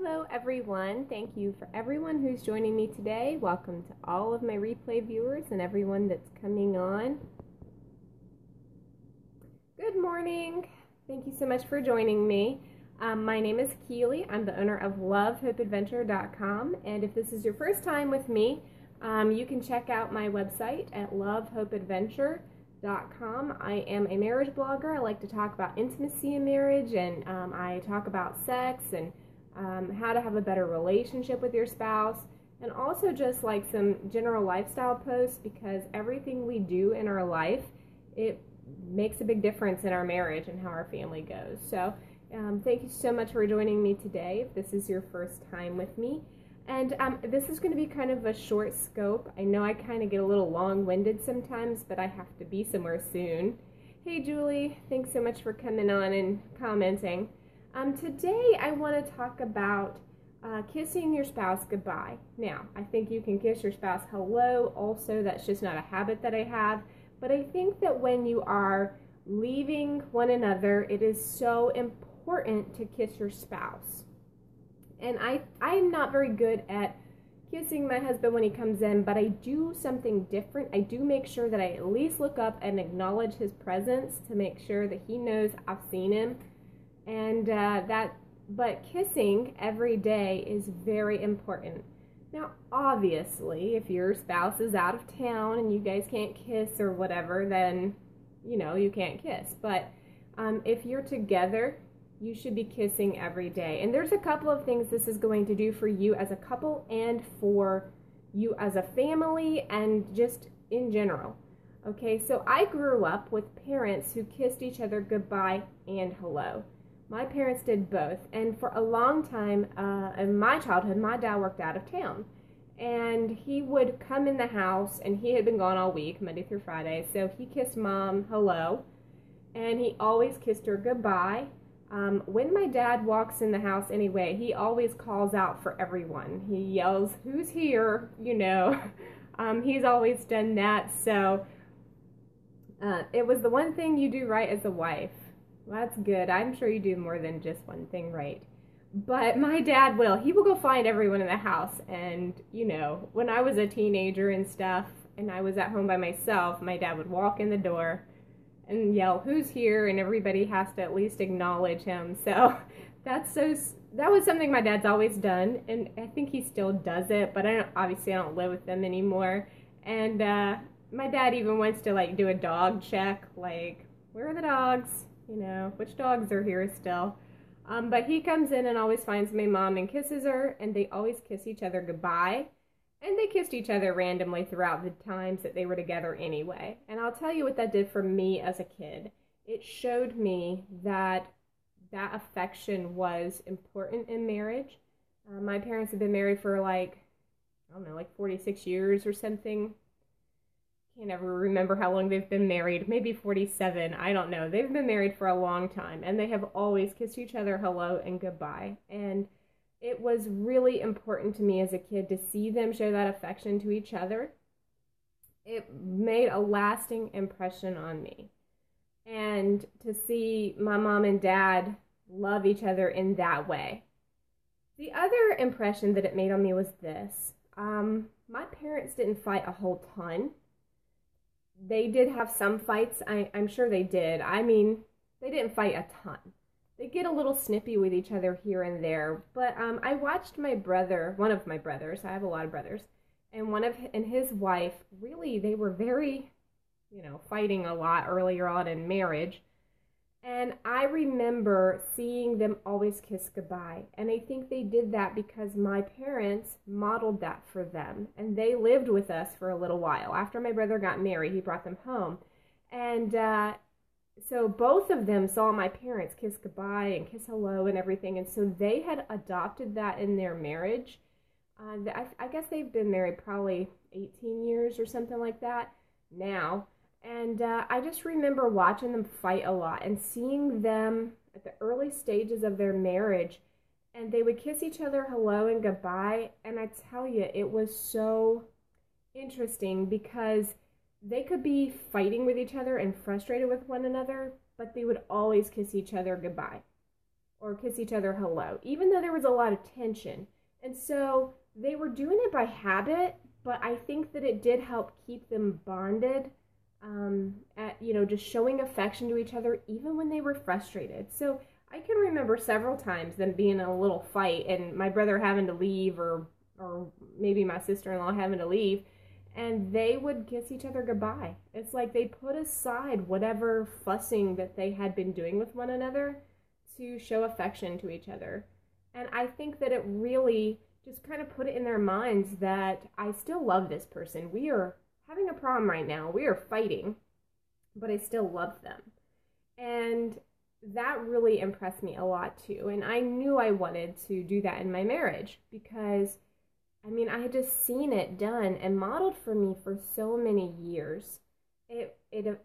Hello everyone. Thank you for everyone who's joining me today. Welcome to all of my replay viewers and everyone that's coming on. Good morning. Thank you so much for joining me. My name is Keely. I'm the owner of lovehopeadventure.com, and if this is your first time with me, you can check out my website at lovehopeadventure.com. I am a marriage blogger. I like to talk about intimacy in marriage, and I talk about sex and how to have a better relationship with your spouse, and also just like some general lifestyle posts, because everything we do in our life, it makes a big difference in our marriage and how our family goes. So thank you so much for joining me today if this is your first time with me. And this is going to be kind of a short scope. I know I kind of get a little long-winded sometimes, but I have to be somewhere soon. Hey Julie, thanks so much for coming on and commenting. Today I want to talk about kissing your spouse goodbye. Now, I think you can kiss your spouse hello. Also, that's just not a habit that I have. But I think that when you are leaving one another, it is so important to kiss your spouse. And I'm not very good at kissing my husband when he comes in, but I do something different. I do make sure that I at least look up and acknowledge his presence to make sure that he knows I've seen him. And but kissing every day is very important. Now, obviously, if your spouse is out of town and you guys can't kiss or whatever, then, you can't kiss. But if you're together, you should be kissing every day. And there's a couple of things this is going to do for you as a couple and for you as a family and just in general. Okay, so I grew up with parents who kissed each other goodbye and hello. My parents did both, and for a long time in my childhood, my dad worked out of town, and he would come in the house, and he had been gone all week, Monday through Friday, so he kissed Mom hello, and he always kissed her goodbye. When my dad walks in the house anyway, he always calls out for everyone. He yells, "Who's here?" He's always done that, so it was the one thing you do right as a wife. Well, that's good. I'm sure you do more than just one thing right. But my dad will. He will go find everyone in the house. And, when I was a teenager and stuff, and I was at home by myself, my dad would walk in the door and yell, "Who's here?" And everybody has to at least acknowledge him. So that was something my dad's always done. And I think he still does it. But obviously I don't live with them anymore. And my dad even wants to, do a dog check. Like, where are the dogs? Which dogs are here still. But he comes in and always finds my mom and kisses her, and they always kiss each other goodbye. And they kissed each other randomly throughout the times that they were together anyway. And I'll tell you what that did for me as a kid. It showed me that affection was important in marriage. My parents have been married for 46 years or something. I can't ever remember how long they've been married. Maybe 47. I don't know. They've been married for a long time, and they have always kissed each other hello and goodbye. And it was really important to me as a kid to see them show that affection to each other. It made a lasting impression on me. And to see my mom and dad love each other in that way. The other impression that it made on me was this. My parents didn't fight a whole ton. They did have some fights. I'm sure they did. I mean, they didn't fight a ton. They get a little snippy with each other here and there. But I watched my brother, one of my brothers, I have a lot of brothers, and his wife, really, they were very, fighting a lot earlier on in marriage. And I remember seeing them always kiss goodbye. And I think they did that because my parents modeled that for them. And they lived with us for a little while. After my brother got married, he brought them home. And so both of them saw my parents kiss goodbye and kiss hello and everything. And so they had adopted that in their marriage. I guess they've been married probably 18 years or something like that now. And I just remember watching them fight a lot and seeing them at the early stages of their marriage, and they would kiss each other hello and goodbye. And I tell you, it was so interesting because they could be fighting with each other and frustrated with one another, but they would always kiss each other goodbye. or kiss each other hello, even though there was a lot of tension. And so they were doing it by habit, but I think that it did help keep them bonded, just showing affection to each other even when they were frustrated. So I can remember several times them being in a little fight and my brother having to leave, or maybe my sister-in-law having to leave, and they would kiss each other goodbye. It's like they put aside whatever fussing that they had been doing with one another to show affection to each other. And I think that it really just kind of put it in their minds that I still love this person. We are having a problem right now. We are fighting, but I still love them. And that really impressed me a lot too. And I knew I wanted to do that in my marriage because, I had just seen it done and modeled for me for so many years. It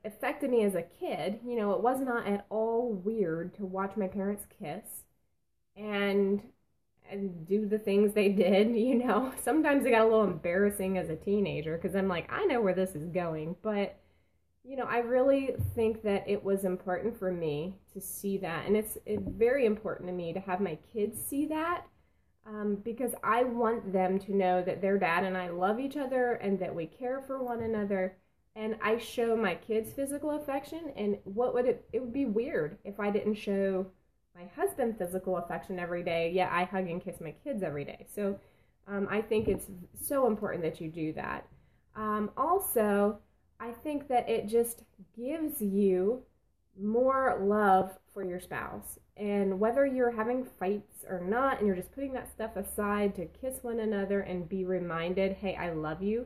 affected me as a kid. It was not at all weird to watch my parents kiss and do the things they did. Sometimes it got a little embarrassing as a teenager because I'm like, I know where this is going. But, I really think that it was important for me to see that. And it's very important to me to have my kids see that. Because I want them to know that their dad and I love each other and that we care for one another. And I show my kids physical affection, and it would be weird if I didn't show my husband physical affection every day, yet I hug and kiss my kids every day. So I think it's so important that you do that. Also, I think that it just gives you more love for your spouse. And whether you're having fights or not, and you're just putting that stuff aside to kiss one another and be reminded, hey, I love you.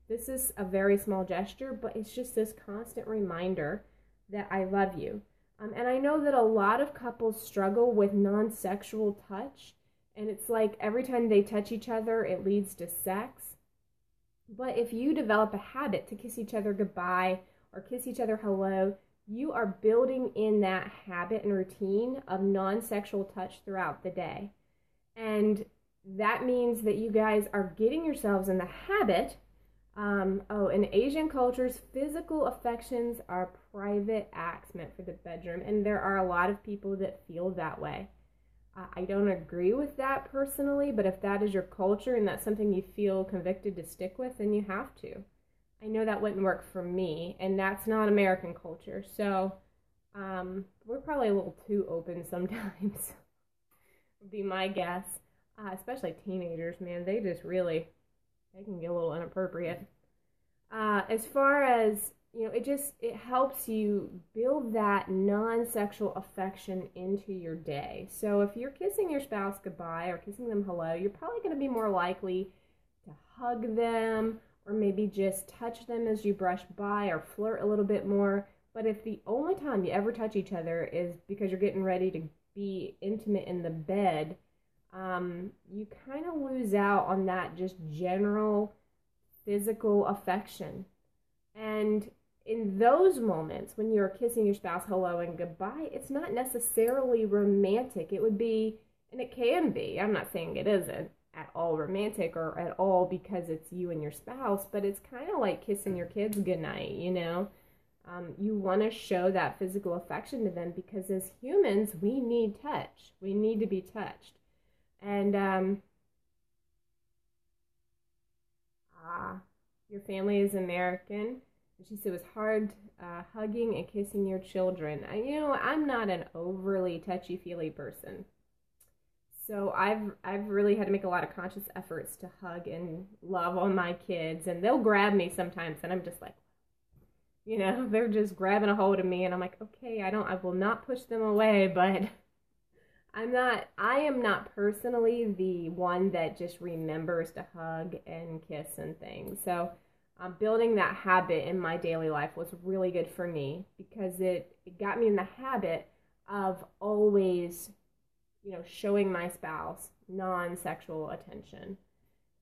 This is a very small gesture, but it's just this constant reminder that I love you. And I know that a lot of couples struggle with non-sexual touch. And it's like every time they touch each other, it leads to sex. But if you develop a habit to kiss each other goodbye or kiss each other hello, you are building in that habit and routine of non-sexual touch throughout the day. And that means that you guys are getting yourselves in the habit. In Asian cultures, physical affections are private acts meant for the bedroom. And there are a lot of people that feel that way. I don't agree with that personally, but if that is your culture and that's something you feel convicted to stick with, then you have to. I know that wouldn't work for me, and that's not American culture. So we're probably a little too open sometimes, would be my guess. Especially teenagers, man, they can get a little inappropriate. As far as, it helps you build that non-sexual affection into your day. So if you're kissing your spouse goodbye or kissing them hello, you're probably going to be more likely to hug them, or maybe just touch them as you brush by or flirt a little bit more. But if the only time you ever touch each other is because you're getting ready to be intimate in the bed, you kind of lose out on that just general physical affection. And in those moments when you're kissing your spouse hello and goodbye, it's not necessarily romantic. It would be, and it can be, I'm not saying it isn't at all romantic or at all because it's you and your spouse, but it's kind of like kissing your kids goodnight, You want to show that physical affection to them because as humans, we need touch. We need to be touched. And your family is American. She said it was hard hugging and kissing your children. I'm not an overly touchy-feely person. So I've really had to make a lot of conscious efforts to hug and love on my kids. And they'll grab me sometimes, and I'm just like, they're just grabbing a hold of me. And I'm like, okay, I will not push them away, but I am not personally the one that just remembers to hug and kiss and things. So building that habit in my daily life was really good for me because it got me in the habit of always, showing my spouse non-sexual attention.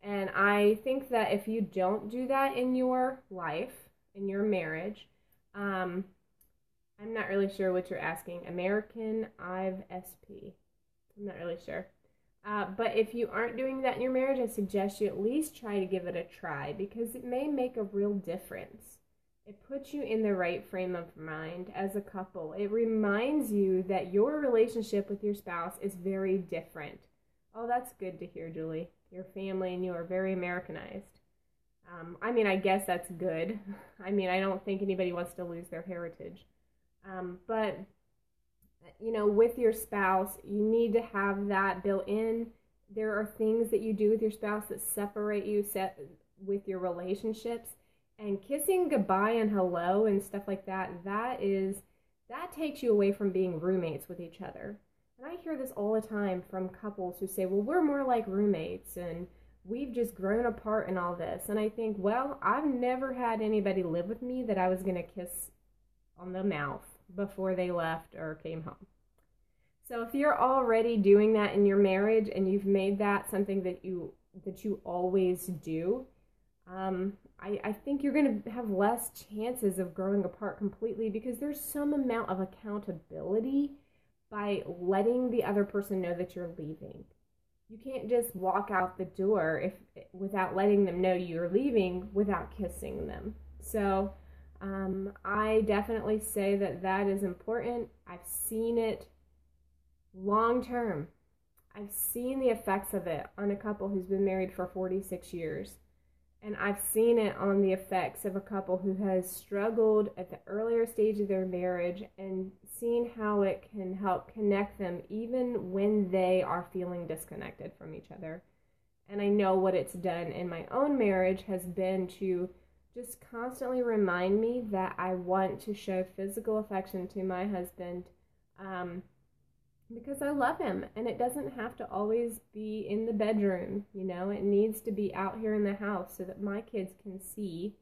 And I think that if you don't do that in your life, in your marriage, I'm not really sure what you're asking. American IVSP. I'm not really sure. But if you aren't doing that in your marriage, I suggest you at least try to give it a try because it may make a real difference. It puts you in the right frame of mind as a couple. It reminds you that your relationship with your spouse is very different. Oh, that's good to hear, Julie. Your family and you are very Americanized. I mean, I guess that's good. I mean, I don't think anybody wants to lose their heritage. But, you know, with your spouse, you need to have that built in. There are things that you do with your spouse that separate you with your relationships. And kissing goodbye and hello and stuff like that, that takes you away from being roommates with each other. And I hear this all the time from couples who say, well, we're more like roommates and we've just grown apart and all this. And I think, well, I've never had anybody live with me that I was going to kiss on the mouth before they left or came home. So if you're already doing that in your marriage and you've made that something that you always do, I think you're going to have less chances of growing apart completely, because there's some amount of accountability by letting the other person know that you're leaving. You can't just walk out the door without letting them know you're leaving without kissing them. So I definitely say that is important. I've seen it long term. I've seen the effects of it on a couple who's been married for 46 years. And I've seen it on the effects of a couple who has struggled at the earlier stage of their marriage, and seen how it can help connect them even when they are feeling disconnected from each other. And I know what it's done in my own marriage has been to just constantly remind me that I want to show physical affection to my husband, because I love him, and it doesn't have to always be in the bedroom, you know. It needs to be out here in the house so that my kids can see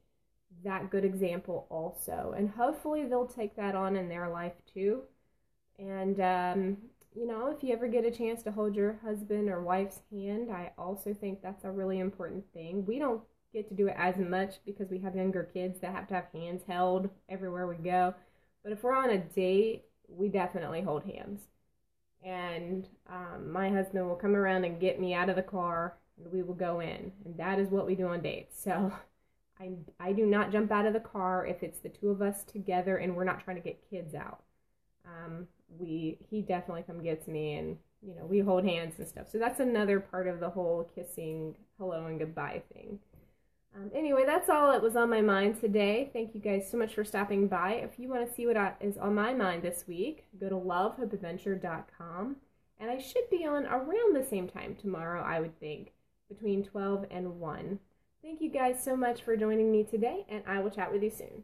that good example also. And hopefully they'll take that on in their life too. And, you know, if you ever get a chance to hold your husband or wife's hand, I also think that's a really important thing. We don't get to do it as much because we have younger kids that have to have hands held everywhere we go. But if we're on a date, we definitely hold hands. And my husband will come around and get me out of the car, and we will go in. And that is what we do on dates. So I do not jump out of the car if it's the two of us together and we're not trying to get kids out. He definitely come gets me, and, you know, we hold hands and stuff. So that's another part of the whole kissing hello and goodbye thing. Anyway, that's all that was on my mind today. Thank you guys so much for stopping by. If you want to see what is on my mind this week, go to lovehopeadventure.com. And I should be on around the same time tomorrow, I would think, between 12 and 1. Thank you guys so much for joining me today, and I will chat with you soon.